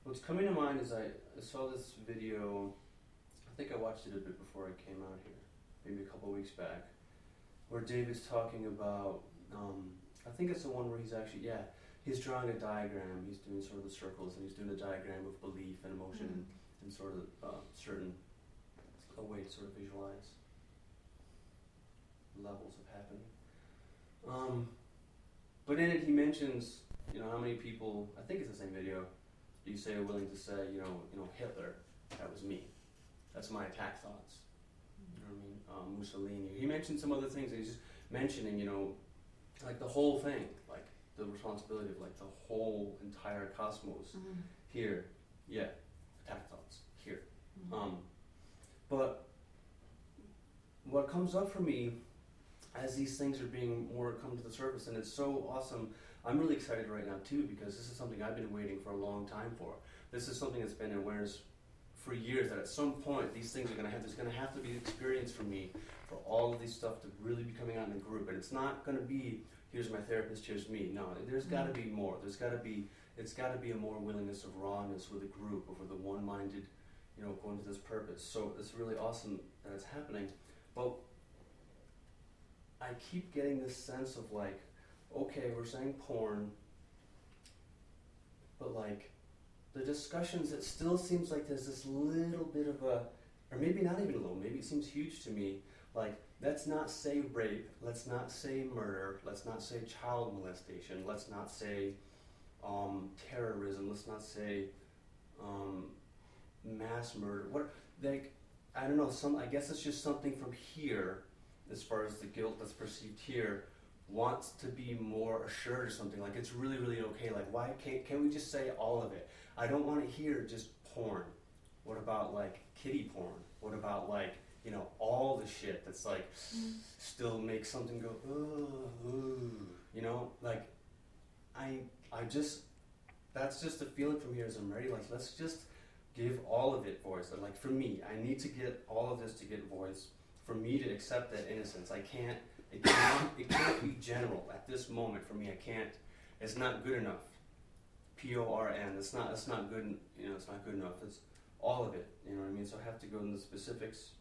[SPEAKER 4] what's coming to mind is I saw this video, I think I watched it a bit before I came out here, maybe a couple of weeks back, where David's talking about, I think it's the one where he's drawing a diagram, he's doing sort of the circles, and he's doing a diagram of belief and emotion and sort of a way to sort of visualize levels of happening. But in it he mentions, how many people, I think it's the same video, you say are willing to say, Hitler, that was me. That's my attack thoughts. You know what I mean? Mussolini. He mentioned some other things. He's just mentioning, like the whole thing, like the responsibility of like the whole entire cosmos here. Yeah, attack thoughts here. But what comes up for me as these things are being more come to the surface, and it's so awesome. I'm really excited right now too because this is something I've been waiting for a long time for. This is something that's been in awareness for years, that at some point these things there's going to have to be experience for me for all of these stuff to really be coming out in a group. And it's not going to be, here's my therapist, here's me. No, there's got to be more. It's got to be a more willingness of rawness with a group, or with a one-minded, going to this purpose. So it's really awesome that it's happening. But I keep getting this sense of like, okay, we're saying porn, but like the discussions, it still seems like there's this little bit of a, or maybe not even a little, maybe it seems huge to me, like, let's not say rape, let's not say murder, let's not say child molestation, let's not say terrorism, let's not say mass murder. What, like, I don't know, I guess it's just something from here, as far as the guilt that's perceived here, wants to be more assured or something, like it's really, really okay, like why can't we just say all of it? I don't want to hear just porn. What about like kiddie porn? What about like, you know, all the shit that's like still makes something go, you know, like I just, that's just a feeling from here as I'm ready, like let's just give all of it voice. And like for me, I need to get all of this to get voice, for me to accept that innocence. It can't be general at this moment for me. I can't, it's not good enough. PORN, it's not good, you know, it's not good enough. It's all of it, you know what I mean? So I have to go into the specifics,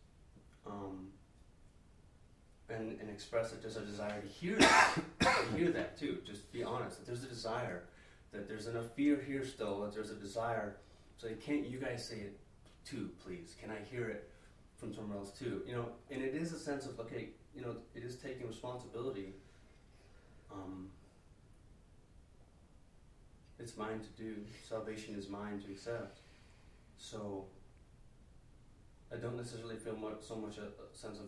[SPEAKER 4] and express that there's a desire to hear that, too. Just be honest, that there's a desire, that there's enough fear here still, that there's a desire. So can't you guys say it too, please? Can I hear it from somewhere else too? You know, and it is a sense of, okay, you know, it is taking responsibility. It's mine to do. Salvation is mine to accept. So I don't necessarily feel so much a sense of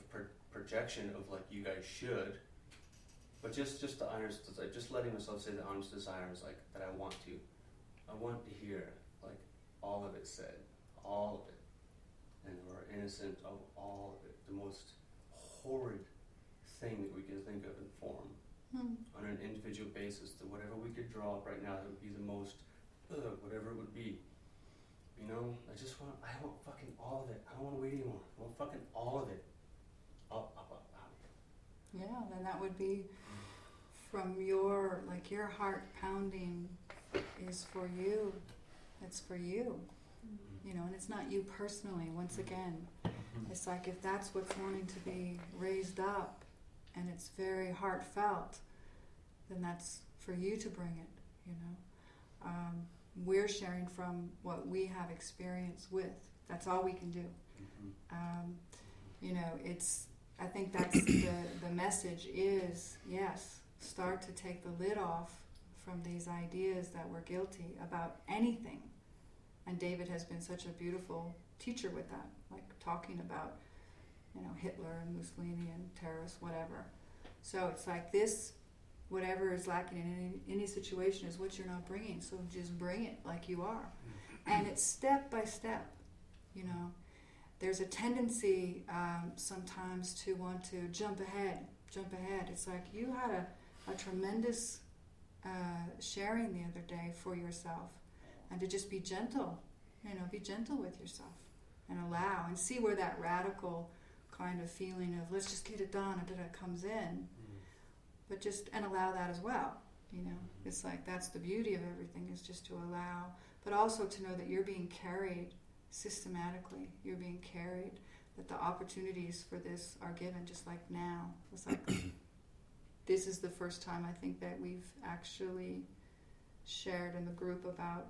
[SPEAKER 4] projection of like you guys should, but just the honest, just letting myself say the honest desires, like that I want to hear like all of it said, all of it, and we're innocent of all of it. The most horrid thing that we can think of in form on an individual basis, that whatever we could draw up right now, that would be the most whatever it would be. You know, I want fucking all of it. I don't want to wait anymore. I want fucking all of it. Up.
[SPEAKER 1] Yeah, then that would be from your heart pounding is for you. It's for you. You know, and it's not you personally, once again. It's like if that's what's wanting to be raised up and it's very heartfelt, then that's for you to bring it, you know. We're sharing from what we have experience with. That's all we can do. You know, I think that's the message is, yes, start to take the lid off from these ideas that we're guilty about anything. And David has been such a beautiful teacher with that, like talking about, you know, Hitler and Mussolini and terrorists, whatever. So it's like this, whatever is lacking in any situation is what you're not bringing. So just bring it like you are. And it's step by step, you know. There's a tendency sometimes to want to jump ahead. It's like you had a tremendous sharing the other day for yourself. And to just be gentle, you know, be gentle with yourself and allow and see where that radical kind of feeling of let's just get it done and it comes in. But just, and allow that as well, you know. It's like that's the beauty of everything, is just to allow, but also to know that you're being carried systematically. You're being carried, that the opportunities for this are given just like now. It's like this is the first time I think that we've actually shared in the group about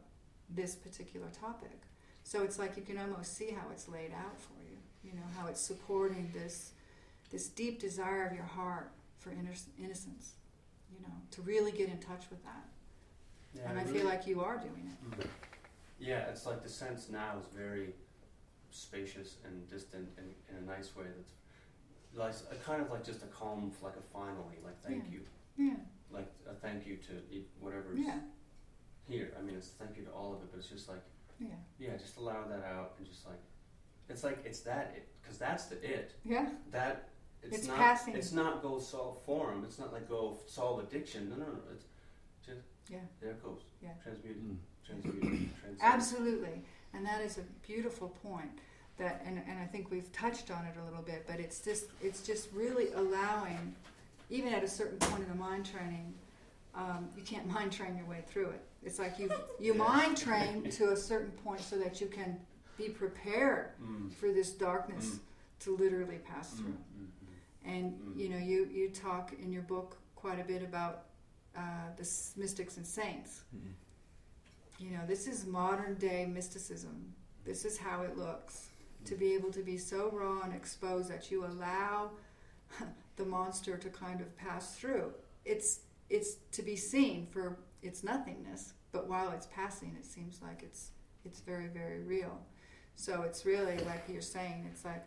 [SPEAKER 1] this particular topic. So it's like you can almost see how it's laid out for you, you know, how it's supporting this deep desire of your heart for innocence, you know, to really get in touch with that. Yeah, and I feel like you are doing it.
[SPEAKER 4] Yeah, it's like the sense now is very spacious and distant and in a nice way. That's like kind of like just a calm, like a finally, like thank you.
[SPEAKER 1] Yeah.
[SPEAKER 4] Like a thank you to whatever's here. I mean, it's a thank you to all of it, but it's just like, just allow that out and just like, it's that it, because that's the it. Yeah. That it's not passing. It's not go solve form. It's not like go solve addiction. No. It's just there it goes. Yeah. Transmuted.
[SPEAKER 1] Absolutely, and that is a beautiful point. That and I think we've touched on it a little bit, but it's just really allowing, even at a certain point in the mind training, you can't mind train your way through it. It's like you mind train to a certain point so that you can be prepared for this darkness to literally pass through. And you know, you talk in your book quite a bit about mystics and saints.
[SPEAKER 2] Mm-hmm.
[SPEAKER 1] You know, this is modern day mysticism. This is how it looks. To be able to be so raw and exposed that you allow the monster to kind of pass through. It's to be seen for its nothingness, but while it's passing, it seems like it's very, very real. So it's really like you're saying, it's like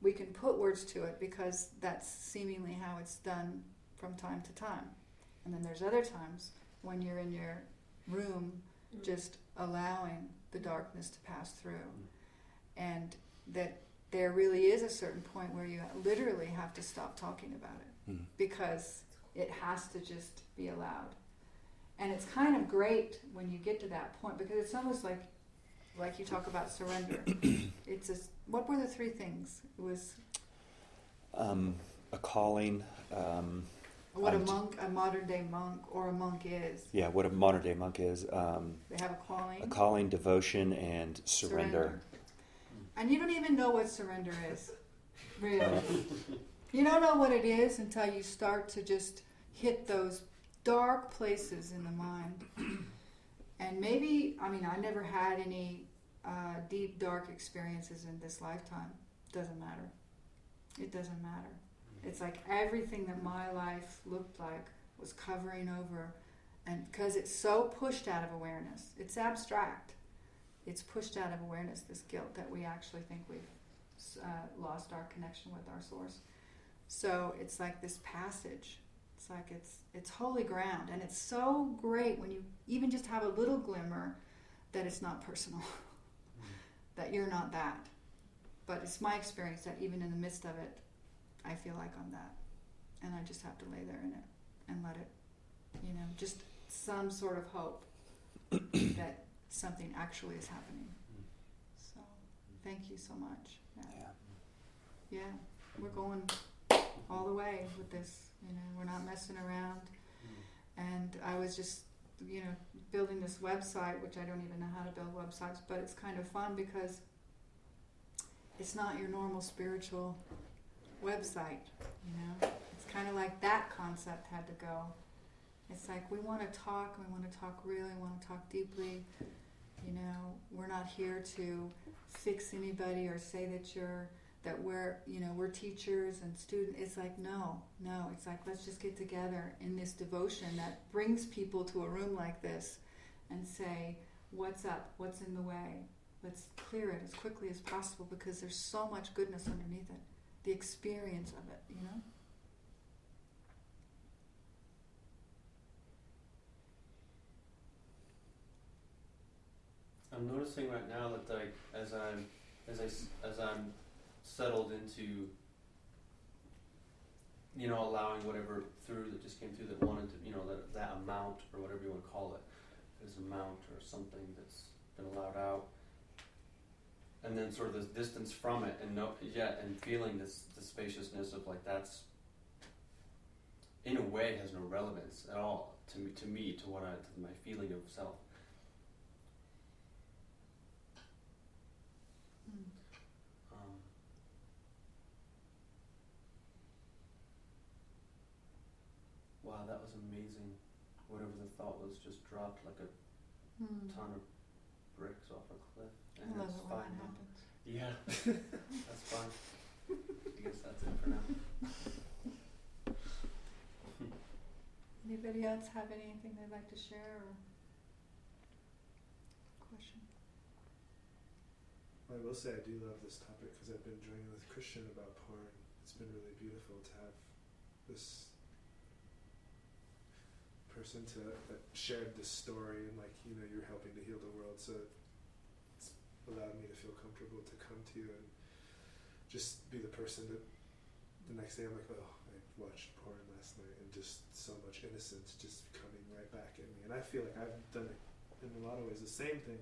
[SPEAKER 1] we can put words to it because that's seemingly how it's done from time to time. And then there's other times when you're in your room just allowing the darkness to pass through. And that there really is a certain point where you literally have to stop talking about it because it has to just be allowed. And it's kind of great when you get to that point because it's almost like you talk about surrender. It's what were the three things? It was
[SPEAKER 2] a calling.
[SPEAKER 1] What a modern day monk or a monk is.
[SPEAKER 2] Yeah, what a modern day monk is.
[SPEAKER 1] They have a calling.
[SPEAKER 2] A calling, devotion, and surrender.
[SPEAKER 1] And you don't even know what surrender is, really. You don't know what it is until you start to just hit those dark places in the mind. And maybe, I never had any deep, dark experiences in this lifetime. Doesn't matter. It doesn't matter. It's like everything that my life looked like was covering over. And because it's so pushed out of awareness, it's abstract. It's pushed out of awareness, this guilt that we actually think we've lost our connection with our source. So it's like this passage. It's like it's holy ground. And it's so great when you even just have a little glimmer that it's not personal, that you're not that. But it's my experience that even in the midst of it, I feel like I'm that. And I just have to lay there in it and let it, just some sort of hope that something actually is happening. So, thank you so much. Yeah, we're going all the way with this. We're not messing around. And I was just, building this website, which I don't even know how to build websites, but it's kind of fun because it's not your normal spiritual website, It's kind of like that concept had to go. It's like we want to talk really, we want to talk deeply. We're not here to fix anybody or say that we're teachers and students. It's like, no, it's like, let's just get together in this devotion that brings people to a room like this and say, what's up, what's in the way? Let's clear it as quickly as possible because there's so much goodness underneath it. The experience of it,
[SPEAKER 4] I'm noticing right now that as I'm settled into allowing whatever through that just came through that wanted to that amount or whatever you want to call it, this amount or something that's been allowed out, and then sort of this distance from it and feeling the spaciousness of like that's in a way has no relevance at all to me to my feeling of self. Wow, that was amazing. Whatever the thought was just dropped like a ton of bricks off a cliff. And
[SPEAKER 1] I love
[SPEAKER 4] it's
[SPEAKER 1] it when
[SPEAKER 4] fine
[SPEAKER 1] that
[SPEAKER 4] now.
[SPEAKER 1] happens.
[SPEAKER 4] Yeah, that's fun. I guess that's it for now.
[SPEAKER 1] Anybody else have anything they'd like to share or question?
[SPEAKER 5] I will say I do love this topic because I've been joining with Christian about porn. It's been really beautiful to have this person that shared this story and you're helping to heal the world, so it's allowed me to feel comfortable to come to you and just be the person that the next day I'm like, oh, I watched porn last night, and just so much innocence just coming right back at me. And I feel like I've done it in a lot of ways the same thing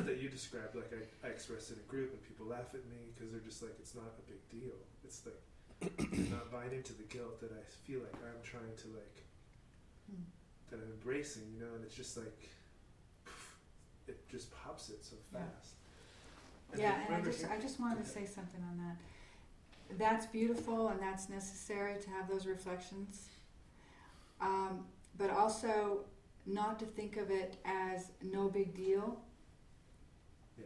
[SPEAKER 5] that you described. Like I express it in a group and people laugh at me because they're just like, it's not a big deal. It's like not buying into the guilt that I feel like I'm trying to that I'm embracing, and it's just like it just pops it so fast.
[SPEAKER 1] And I just wanted to say something on that. That's beautiful and that's necessary to have those reflections. but also not to think of it as no big deal.
[SPEAKER 5] Yeah.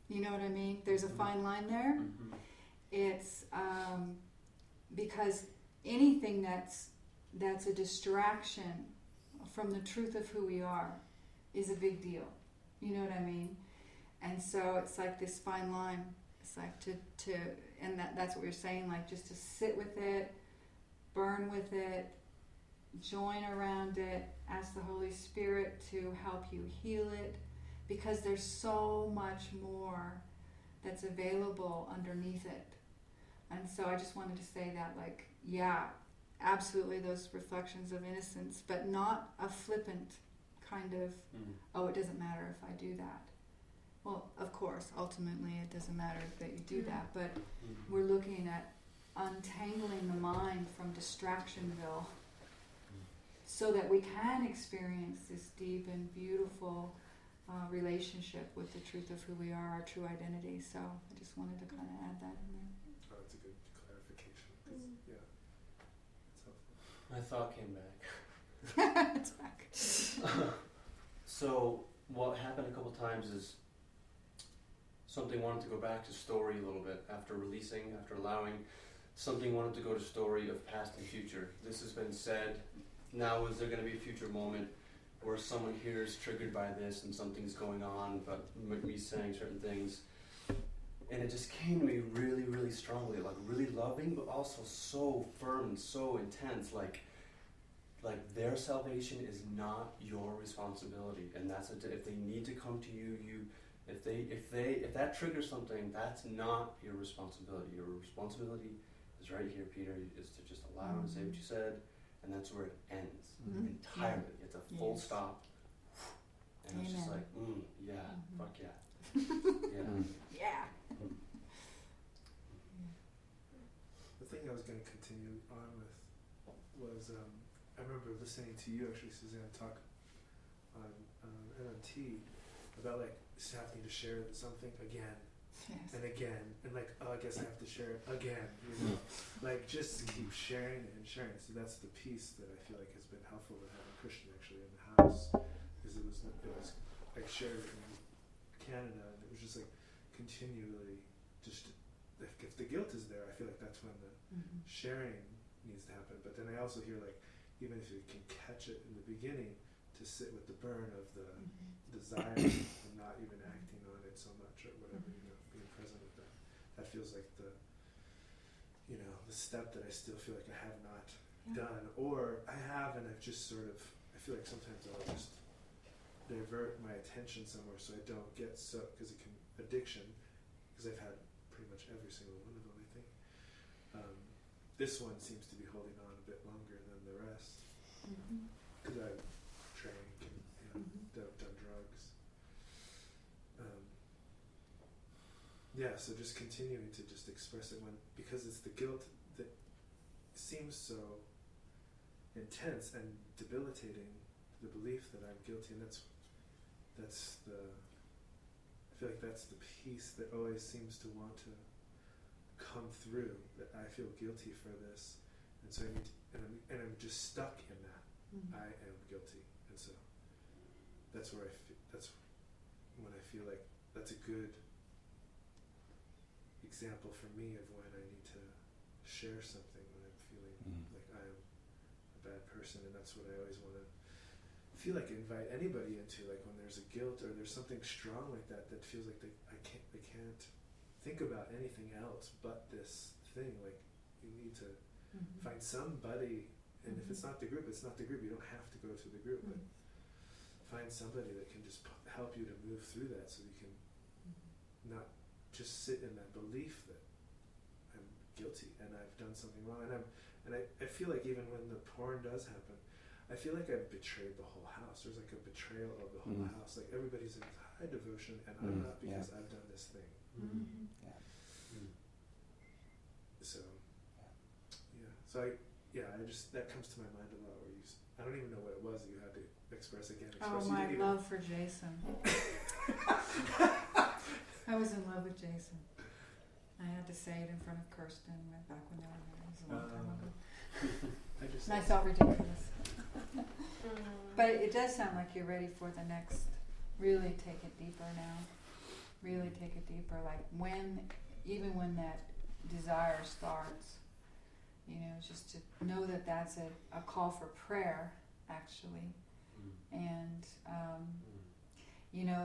[SPEAKER 1] You know what I mean? There's a fine line there.
[SPEAKER 4] Mm-hmm.
[SPEAKER 1] It's because anything that's a distraction from the truth of who we are is a big deal. You know what I mean? And so it's like this fine line. It's like to and that's what we're saying, like just to sit with it, burn with it, join around it, ask the Holy Spirit to help you heal it, because there's so much more that's available underneath it. And so I just wanted to say that, like, yeah, absolutely those reflections of innocence, but not a flippant kind of, oh, it doesn't matter if I do that. Well, of course, ultimately it doesn't matter that you do that, but we're looking at untangling the mind from distractionville so that we can experience this deep and beautiful relationship with the truth of who we are, our true identity. So I just wanted to kind of add that in there.
[SPEAKER 5] Oh, that's a good clarification. 'Cause, yeah, it's helpful.
[SPEAKER 4] My thought came back.
[SPEAKER 1] It's back.
[SPEAKER 4] So what happened a couple times is something wanted to go back to story a little bit after releasing, after allowing. Something wanted to go to story of past and future. This has been said. Now is there going to be a future moment where someone here is triggered by this and something's going on, but me saying certain things? And it just came to me really, really strongly, like really loving, but also so firm and so intense, like their salvation is not your responsibility, and that's if they need to come to you, if that triggers something, that's not your responsibility. Your responsibility is right here, Peter, is to just allow him to say what you said, and that's where it ends entirely. Yeah. It's a full stop, and it's just like, fuck yeah,
[SPEAKER 1] Yeah.
[SPEAKER 5] The thing I was going to continue on with was I remember listening to you actually, Suzanne, talk on NMT about like having to share something again and again, and like, oh, I guess I have to share it again, you know, like just keep sharing it and sharing it. So that's the piece that I feel like has been helpful with having Christian actually in the house, because it was like shared it in Canada, and it was just like continually just if the guilt is there, I feel like that's when the sharing needs to happen. But then I also hear like, even if you can catch it in the beginning, to sit with the burn of the desire and not even acting on it so much or whatever, you know, being present with that. That feels like the step that I still feel like I have not done, or I have and I've just sort of, I feel like sometimes I'll just divert my attention somewhere so I don't get so, because it can, addiction, because I've had pretty much every single one of them, I think. This one seems to be holding on a bit longer than the rest, because I've drank and done drugs. So just continuing to just express it because it's the guilt that seems so intense and debilitating, the belief that I'm guilty, and that's the, I feel like that's the piece that always seems to want to come through, that I feel guilty for this, and so I need to, and I'm just stuck in that. I am guilty, and so that's where that's when I feel like that's a good example for me of when I need to share something, when I'm feeling like I am a bad person. And that's what I always want to feel like invite anybody into, like when there's a guilt or there's something strong like that feels like they can't think about anything else but this thing. Like you need to find somebody, and if it's not the group, it's not the group. You don't have to go to the group, but find somebody that can just help you to move through that, so you can not just sit in that belief that I'm guilty and I've done something wrong, and I feel like even when the porn does happen, I feel like I've betrayed the whole house. There's like a betrayal of the whole house. Like everybody's in high devotion, and I'm not, because I've done this thing. So I just, that comes to my mind a lot, where I don't even know what it was that you had to express again.
[SPEAKER 1] My love for Jason. I was in love with Jason. I had to say it in front of Kirsten back when they were married. It was a long time ago. And I felt ridiculous. But it does sound like you're ready for the next. Really take it deeper now. Really take it deeper. Like even when that desire starts, just to know that that's a call for prayer, actually. And,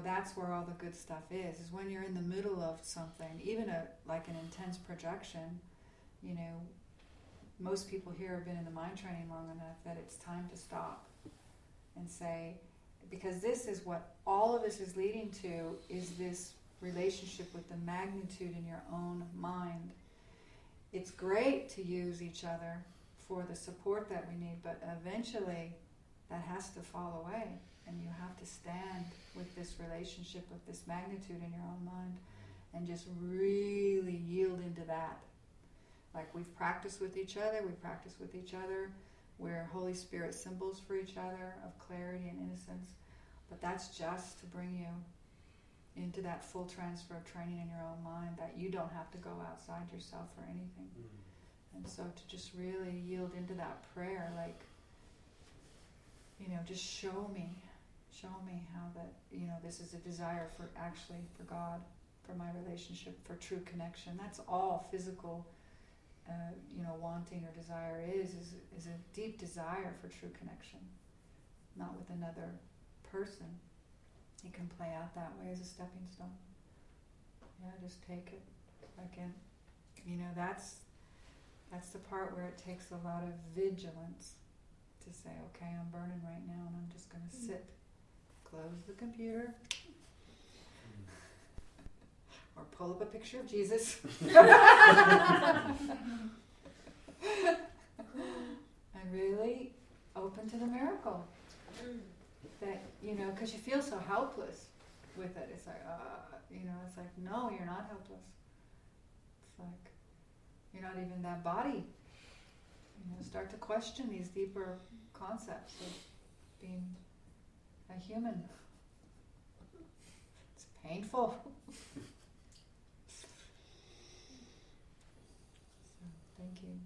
[SPEAKER 1] that's where all the good stuff is when you're in the middle of something, even like an intense projection, most people here have been in the mind training long enough that it's time to stop and say, because this is what all of this is leading to, is this relationship with the magnitude in your own mind. It's great to use each other for the support that we need, but eventually that has to fall away, and you have to stand with this relationship, with this magnitude in your own mind, and just really yield into that. Like we've practiced with each other, we're Holy Spirit symbols for each other of clarity and innocence, but that's just to bring you into that full transfer of training in your own mind, that you don't have to go outside yourself for anything. And so to just really yield into that prayer, like, just show me how that, this is a desire for God, for my relationship, for true connection. That's all physical, wanting or desire is a deep desire for true connection, not with another person. It can play out that way as a stepping stone. Yeah, just take it. Again, that's the part where it takes a lot of vigilance to say, okay, I'm burning right now, and I'm just going to sit, close the computer, or pull up a picture of Jesus, and really open to the miracle. That, because you feel so helpless with it. It's like, it's like, no, you're not helpless. It's like, you're not even that body. Start to question these deeper concepts of being a human. It's painful. So, thank you.